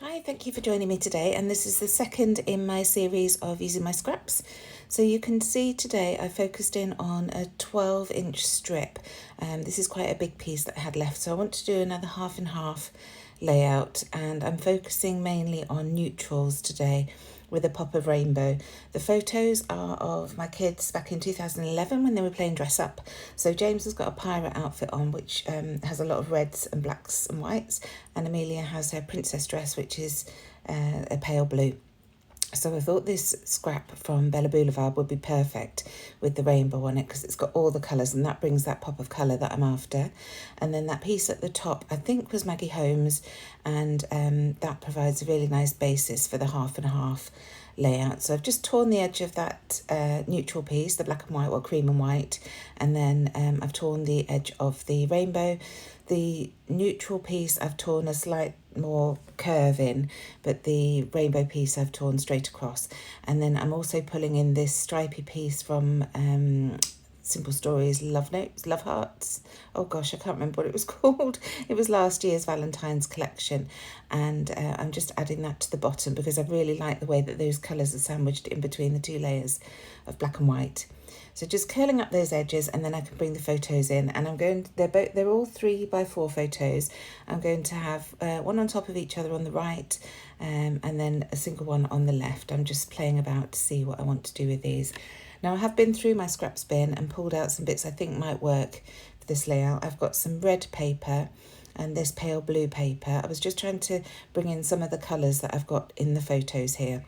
Hi, thank you for joining me today, and this is the second in my series of using my scraps. So you can see today I focused in on a 12-inch strip. This is quite a big piece that I had left, so I want to do another half and half layout, and I'm focusing mainly on neutrals today with a pop of rainbow. The photos are of my kids back in 2011 when they were playing dress up. So James has got a pirate outfit on, which has a lot of reds and blacks and whites, and Amelia has her princess dress, which is a pale blue. So I thought this scrap from Bella Boulevard would be perfect with the rainbow on it because it's got all the colours, and that brings that pop of colour that I'm after. And then that piece at the top I think was Maggie Holmes, and that provides a really nice basis for the half and half layout. So I've just torn the edge of that neutral piece, the black and white, or cream and white, and then I've torn the edge of the rainbow. The neutral piece I've torn a slight more curve in, but the rainbow piece I've torn straight across. And then I'm also pulling in this stripy piece from Simple Stories Love Notes, Love Hearts. Oh gosh, I can't remember what it was called. It was last year's Valentine's collection, and I'm just adding that to the bottom because I really like the way that those colours are sandwiched in between the two layers of black and white. So just curling up those edges, and then I can bring the photos in, and they're all 3x4 photos. I'm going to have one on top of each other on the right, and then a single one on the left. I'm just playing about to see what I want to do with these. Now I have been through my scraps bin and pulled out some bits I think might work for this layout. I've got some red paper and this pale blue paper. I was just trying to bring in some of the colours that I've got in the photos here.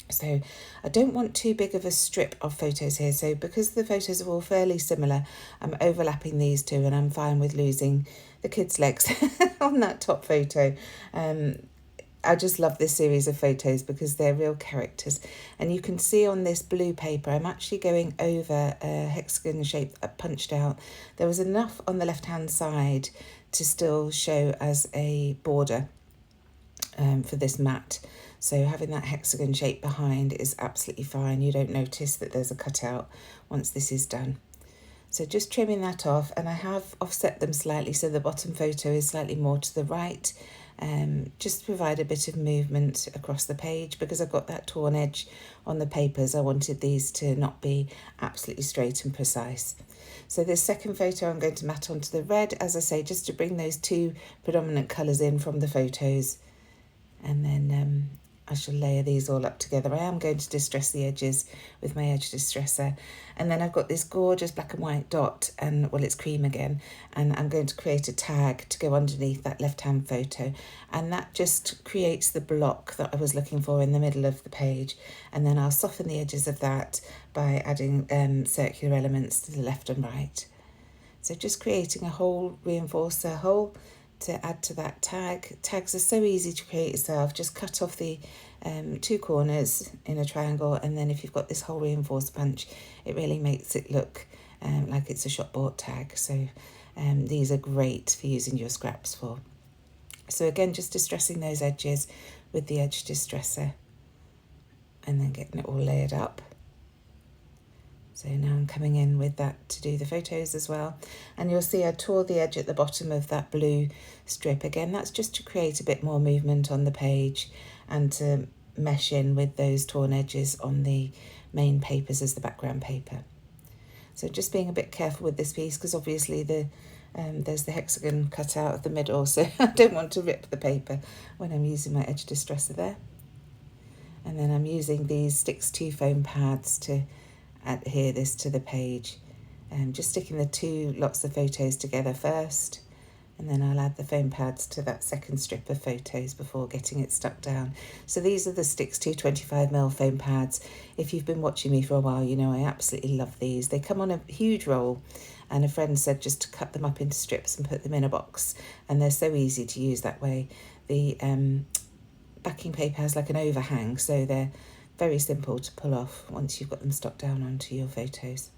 So I don't want too big of a strip of photos here. So because the photos are all fairly similar, I'm overlapping these two, and I'm fine with losing the kids' legs on that top photo. I just love this series of photos because they're real characters. And you can see on this blue paper, I'm actually going over a hexagon shape that I punched out. There was enough on the left-hand side to still show as a border for this mat. So having that hexagon shape behind is absolutely fine. You don't notice that there's a cutout once this is done. So just trimming that off, and I have offset them slightly so the bottom photo is slightly more to the right, just to provide a bit of movement across the page because I've got that torn edge on the papers. I wanted these to not be absolutely straight and precise. So this second photo I'm going to mat onto the red, as I say, just to bring those two predominant colours in from the photos. And then I shall layer these all up together. I am going to distress the edges with my edge distresser. And then I've got this gorgeous black and white dot, and well, it's cream again, and I'm going to create a tag to go underneath that left-hand photo, and that just creates the block that I was looking for in the middle of the page. And then I'll soften the edges of that by adding circular elements to the left and right. So just creating a whole reinforcer hole to add to that tag. Tags are so easy to create yourself. Just cut off the two corners in a triangle, and then if you've got this whole reinforced punch, it really makes it look like it's a shop bought tag. So these are great for using your scraps for. So again, just distressing those edges with the edge distresser, and then getting it all layered up. So now I'm coming in with that to do the photos as well. And you'll see I tore the edge at the bottom of that blue strip. Again, that's just to create a bit more movement on the page and to mesh in with those torn edges on the main papers as the background paper. So just being a bit careful with this piece because obviously there's the hexagon cut out of the middle, so I don't want to rip the paper when I'm using my edge distresser there. And then I'm using these Sticks 2 foam pads to adhere this to the page, and just sticking the two lots of photos together first, and then I'll add the foam pads to that second strip of photos before getting it stuck down. So these are the Sticks 225mm foam pads. If you've been watching me for a while, you know I absolutely love these. They come on a huge roll, and a friend said just to cut them up into strips and put them in a box, and they're so easy to use that way. The backing paper has like an overhang, so they're very simple to pull off once you've got them stuck down onto your photos.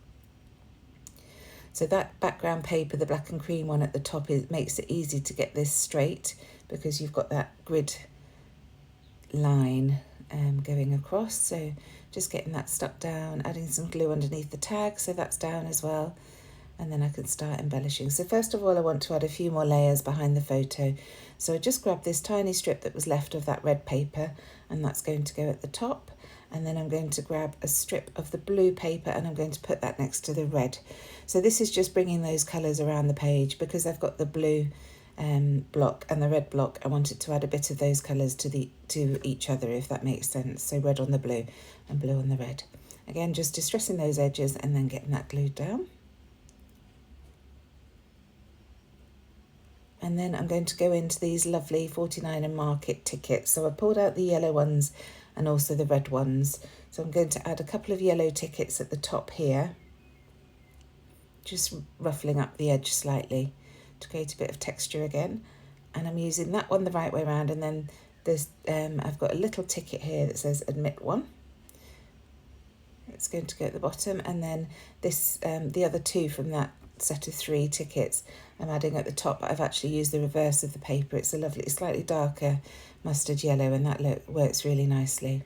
So that background paper, the black and cream one at the top, makes it easy to get this straight because you've got that grid line going across. So just getting that stuck down, adding some glue underneath the tag so that's down as well. and then I can start embellishing. So first of all, I want to add a few more layers behind the photo. So I just grabbed this tiny strip that was left of that red paper, and that's going to go at the top. And then I'm going to grab a strip of the blue paper and I'm going to put that next to the red. So this is just bringing those colours around the page because I've got the blue block and the red block. I wanted to add a bit of those colours to each other, if that makes sense. So red on the blue and blue on the red. Again, just distressing those edges and then getting that glued down. And then I'm going to go into these lovely 49 and Market tickets. So I pulled out the yellow ones and also the red ones. So I'm going to add a couple of yellow tickets at the top here, just ruffling up the edge slightly to create a bit of texture again. And I'm using that one the right way around, and then there's I've got a little ticket here that says admit one. It's going to go at the bottom, and then this the other two from that set of 3 tickets I'm adding at the top, but I've actually used the reverse of the paper. It's a lovely, slightly darker mustard yellow, and that works really nicely.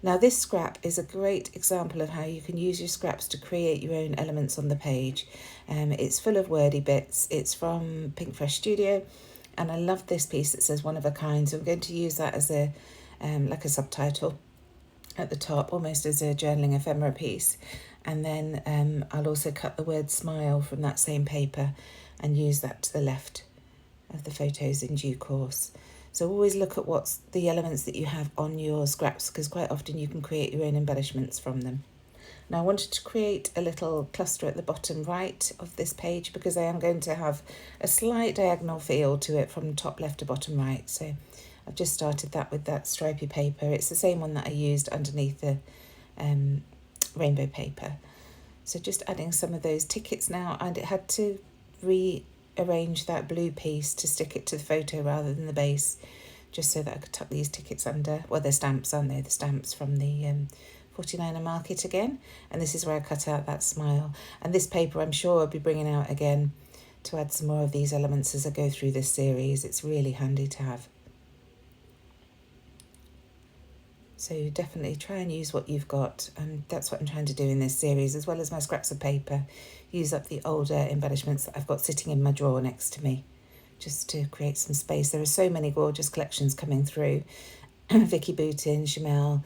Now this scrap is a great example of how you can use your scraps to create your own elements on the page. It's full of wordy bits. It's from Pink Fresh Studio, and I love this piece that says one of a kind, so I'm going to use that as a like a subtitle at the top, almost as a journaling ephemera piece. And then I'll also cut the word smile from that same paper and use that to the left of the photos in due course. So always look at what's the elements that you have on your scraps, because quite often you can create your own embellishments from them. Now I wanted to create a little cluster at the bottom right of this page because I am going to have a slight diagonal feel to it from top left to bottom right. So I've just started that with that stripy paper. It's the same one that I used underneath the rainbow paper. So just adding some of those tickets now, and it had to rearrange that blue piece to stick it to the photo rather than the base, just so that I could tuck these tickets under. Well, they're stamps, aren't they? The stamps from the 49er Market again. And this is where I cut out that smile. And this paper I'm sure I'll be bringing out again to add some more of these elements as I go through this series. It's really handy to have. So definitely try and use what you've got, and that's what I'm trying to do in this series, as well as my scraps of paper. Use up the older embellishments that I've got sitting in my drawer next to me, just to create some space. There are so many gorgeous collections coming through. Vicky Boutin, Jamel,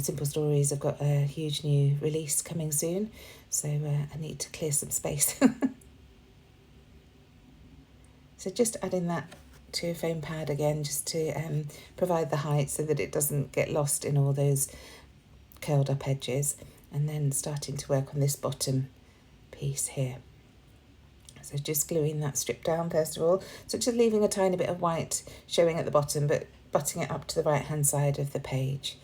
Simple Stories. I've got a huge new release coming soon, so I need to clear some space. So just adding that to a foam pad again, just to provide the height so that it doesn't get lost in all those curled up edges, and then starting to work on this bottom piece here. So just gluing that strip down first of all, so just leaving a tiny bit of white showing at the bottom, but butting it up to the right hand side of the page.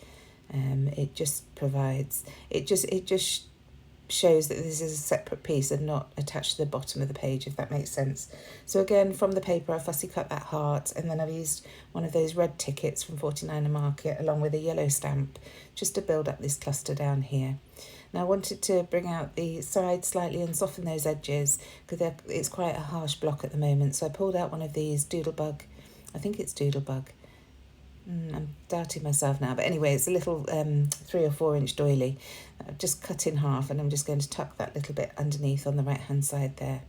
It just provides, it just shows that this is a separate piece and not attached to the bottom of the page, if that makes sense. So again, from the paper I fussy cut that heart, and then I've used one of those red tickets from 49er Market along with a yellow stamp just to build up this cluster down here. Now I wanted to bring out the sides slightly and soften those edges because it's quite a harsh block at the moment. So I pulled out one of these Doodlebug, I think it's Doodlebug. I'm doubting myself now, but anyway, it's a little 3 or 4 inch doily. I've just cut in half, and I'm just going to tuck that little bit underneath on the right hand side there.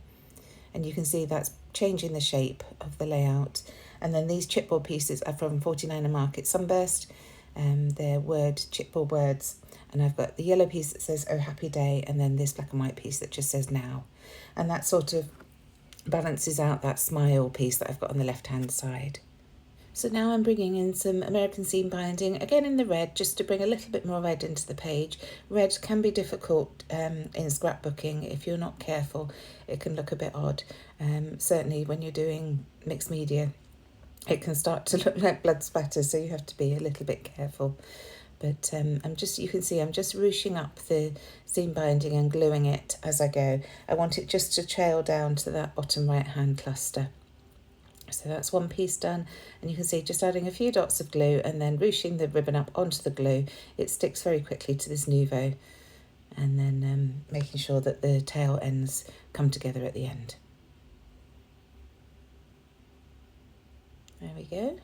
And you can see that's changing the shape of the layout. And then these chipboard pieces are from 49er Market Sunburst. They're chipboard words. And I've got the yellow piece that says, "Oh Happy Day," and then this black and white piece that just says "Now." And that sort of balances out that smile piece that I've got on the left hand side. So now I'm bringing in some American seam binding, again in the red, just to bring a little bit more red into the page. Red can be difficult in scrapbooking. If you're not careful, it can look a bit odd. Certainly when you're doing mixed media, it can start to look like blood spatter, so you have to be a little bit careful. But you can see I'm just ruching up the seam binding and gluing it as I go. I want it just to trail down to that bottom right hand cluster. So that's one piece done, and you can see just adding a few dots of glue and then ruching the ribbon up onto the glue. It sticks very quickly to this nouveau, and then making sure that the tail ends come together at the end. There we go.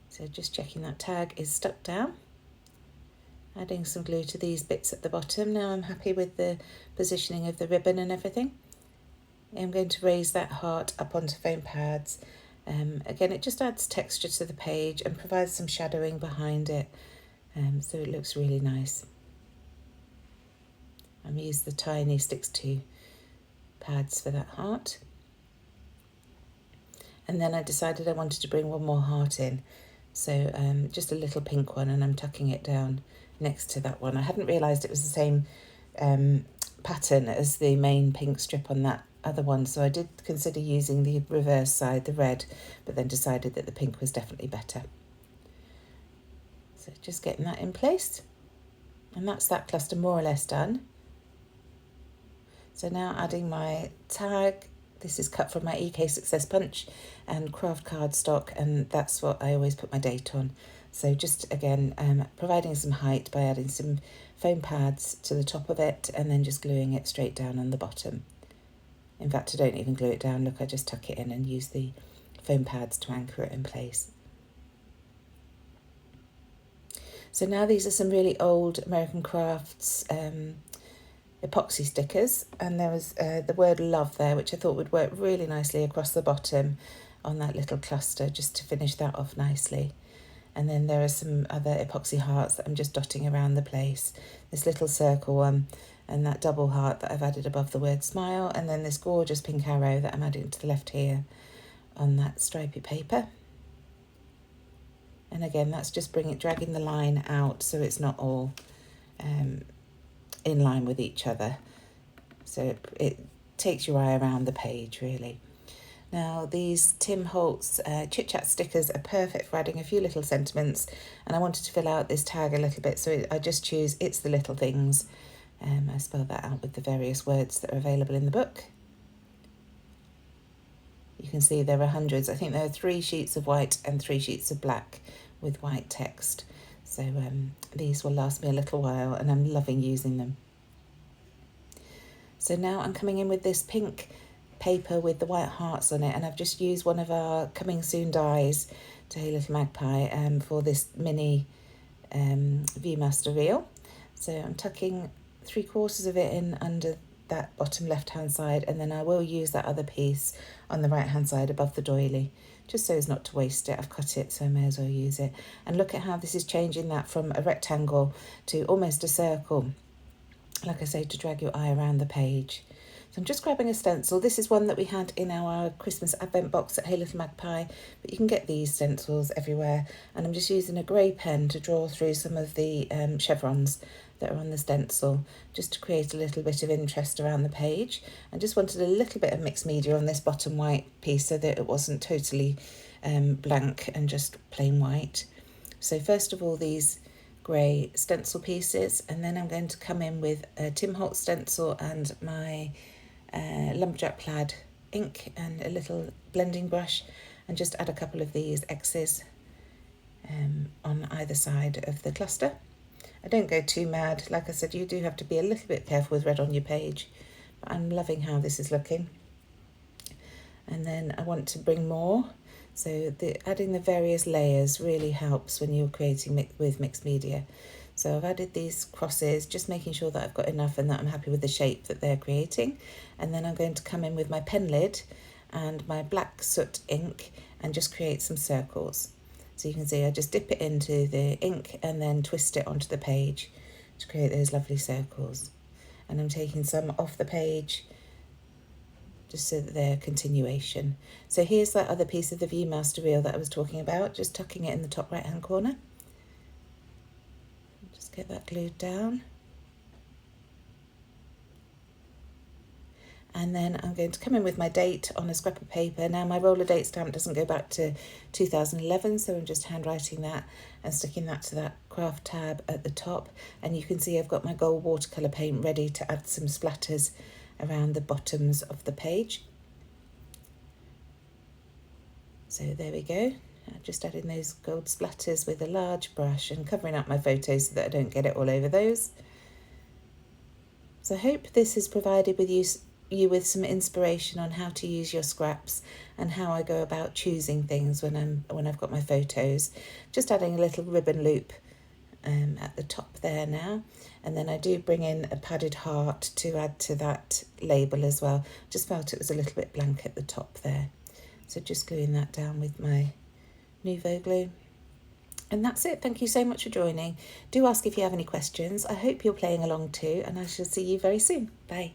So just checking that tag is stuck down, Adding some glue to these bits at the bottom. Now I'm happy with the positioning of the ribbon and everything. I'm going to raise that heart up onto foam pads. Again, it just adds texture to the page and provides some shadowing behind it, so it looks really nice. I'm used the tiny Sticks 2 pads for that heart. And then I decided I wanted to bring one more heart in, so just a little pink one, and I'm tucking it down next to that one. I hadn't realised it was the same pattern as the main pink strip on that other one, so I did consider using the reverse side, the red, but then decided that the pink was definitely better. So just getting that in place, and that's that cluster more or less done. So now adding my tag. This is cut from my EK Success Punch and craft cardstock, and that's what I always put my date on. So just again providing some height by adding some foam pads to the top of it and then just gluing it straight down on the bottom. In fact, I don't even glue it down. Look, I just tuck it in and use the foam pads to anchor it in place. So now these are some really old American Crafts epoxy stickers, and there was the word love there, which I thought would work really nicely across the bottom on that little cluster, just to finish that off nicely. And then there are some other epoxy hearts that I'm just dotting around the place. This little circle one, and that double heart that I've added above the word smile, and then this gorgeous pink arrow that I'm adding to the left here on that stripy paper. And again, that's just dragging the line out so it's not all in line with each other. So it takes your eye around the page, really. Now, these Tim Holtz Chit Chat stickers are perfect for adding a few little sentiments, and I wanted to fill out this tag a little bit, so I just choose It's the Little Things. I spell that out with the various words that are available in the book. You can see there are hundreds. I think there are 3 sheets of white and 3 sheets of black with white text. So these will last me a little while, and I'm loving using them. So now I'm coming in with this pink paper with the white hearts on it, and I've just used one of our coming soon dies to Hey Little Magpie for this mini Viewmaster reel. So I'm tucking 3/4 of it in under that bottom left hand side, and then I will use that other piece on the right hand side above the doily, just so as not to waste it. I've cut it, so I may as well use it. And look at how this is changing that from a rectangle to almost a circle, like I say, to drag your eye around the page. So I'm just grabbing a stencil. This is one that we had in our Christmas Advent box at Hey Little Magpie, but you can get these stencils everywhere. And I'm just using a grey pen to draw through some of the chevrons that are on the stencil, just to create a little bit of interest around the page. I just wanted a little bit of mixed media on this bottom white piece so that it wasn't totally blank and just plain white. So first of all, these grey stencil pieces, and then I'm going to come in with a Tim Holtz stencil and my Lumberjack Plaid ink and a little blending brush, and just add a couple of these X's on either side of the cluster. I don't go too mad. Like I said, you do have to be a little bit careful with red on your page, but I'm loving how this is looking. And then I want to bring more. So adding the various layers really helps when you're creating with mixed media. So I've added these crosses, just making sure that I've got enough and that I'm happy with the shape that they're creating. And then I'm going to come in with my pen lid and my black soot ink and just create some circles. So you can see I just dip it into the ink and then twist it onto the page to create those lovely circles. And I'm taking some off the page just so that they're a continuation. So here's that other piece of the Viewmaster reel that I was talking about, just tucking it in the top right hand corner. Just get that glued down. And then I'm going to come in with my date on a scrap of paper. Now my roller date stamp doesn't go back to 2011, so I'm just handwriting that and sticking that to that craft tab at the top. And you can see I've got my gold watercolour paint ready to add some splatters around the bottoms of the page. So there we go. I'm just adding those gold splatters with a large brush and covering up my photos so that I don't get it all over those. So I hope this has provided you with some inspiration on how to use your scraps and how I go about choosing things when I've got my photos. Just adding a little ribbon loop at the top there now. And then I do bring in a padded heart to add to that label as well. Just felt it was a little bit blank at the top there. So just gluing that down with my Nuvo glue. And that's it. Thank you so much for joining. Do ask if you have any questions. I hope you're playing along too, and I shall see you very soon. Bye.